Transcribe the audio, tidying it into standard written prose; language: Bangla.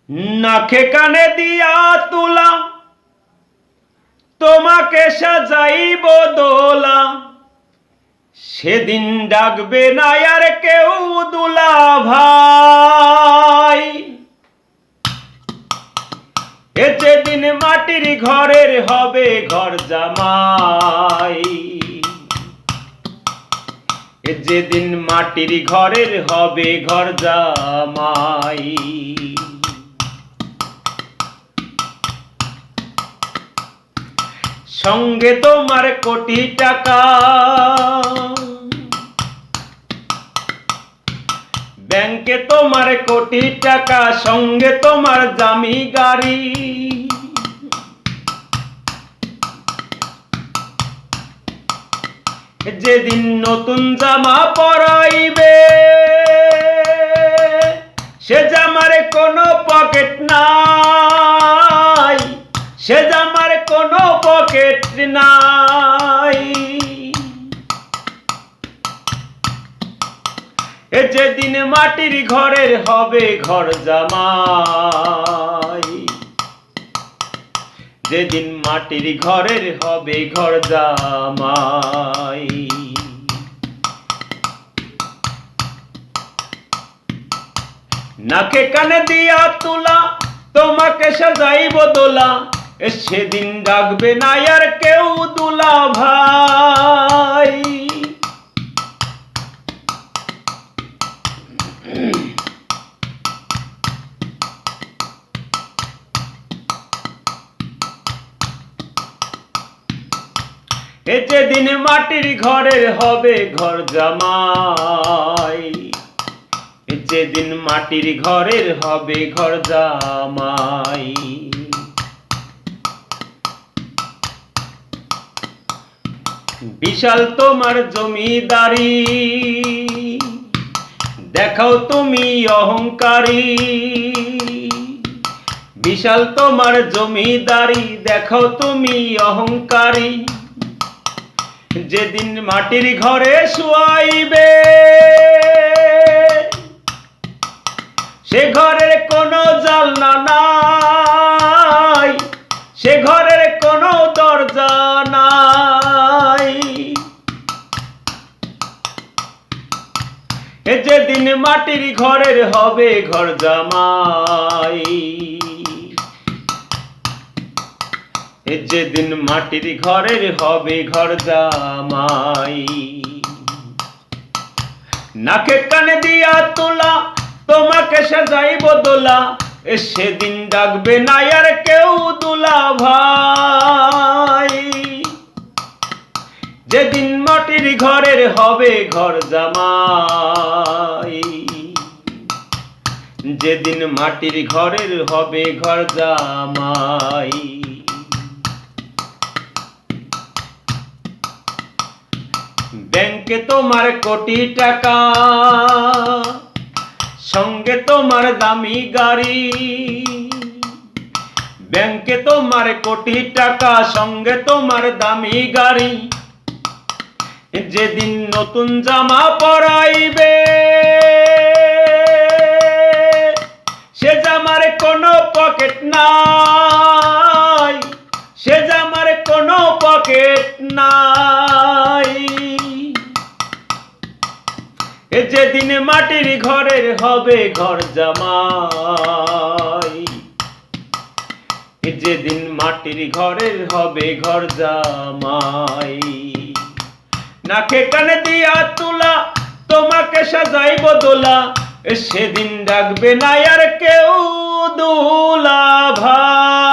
নাকে কানে দিয়া তুলা তোমাকে সাজাইব দোলা, সেদিন ডাকবে না আর কেউ দুলা ভাই। এ যেদিন মাটির ঘরের হবে ঘর জামাই, এ যেদিন মাটির ঘরের হবে ঘর জামাই। সঙ্গে তোমার কোটি টাকা, ব্যাংকে তোমার কোটি টাকা, সঙ্গে তোমার দামি গাড়ি। যেদিন নতুন জামা পরাইবে, সে জামার কোনো পকেট নাই, সে জামার কোনো পকেট নাই। এ যেদিন মাটির ঘরের হবে ঘর জামাই, যেদিন মাটির ঘরের হবে ঘর জামাই। নাকে কানে দিয়া তুলা তোমাকে সাজাইব দোলা, সেদিন ডাকবে না আর কেউ দুলা ভাই। এ যেদিন মাটির ঘরের হবে ঘর জামাই, এ যেদিন মাটির ঘরের হবে ঘর জামাই। বিশাল তোমার জমিদারি, দেখাও তুমি অহংকারী। বিশাল তোমার জমিদারি, দেখাও তুমি অহংকারী। যেদিন মাটির ঘরে শুয়াইবে, সে ঘরের কোনো জানলা নাই, সে ঘরের কোনো দরজা নাই। এ যেদিন মাটির ঘরের হবে ঘর জামাই, এ যেদিন মাটির ঘরের হবে ঘর জামাই। নাকে কানে দিয়া তুলা তোমাকে সাজাইব দোলা, সেদিন ডাকবে না আর কেউ দুলা ভাই। যেদিন মাটির ঘরের হবে ঘর জামাই, যেদিন মাটির ঘরের হবে ঘর জামাই। ব্যাংকে তোমার কোটি টাকা, সঙ্গে তোমার দামি গাড়ি। ব্যাংকে তোমার কোটি টাকা, সঙ্গে তোমার দামি গাড়ি। যেদিন নতুন জামা পরাইবে, সে জামার কোনো পকেট নাই, সে জামার কোনো পকেট নাই। এ যেদিন মাটির ঘরের হবে ঘর জামাই, এ যেদিন মাটির ঘরের হবে ঘর জামাই। নাকে কানে দিয়া তুলা তোমাকে সাজাইব দোলা, সেদিন ডাকবে না আর কেউ দুলা ভাই।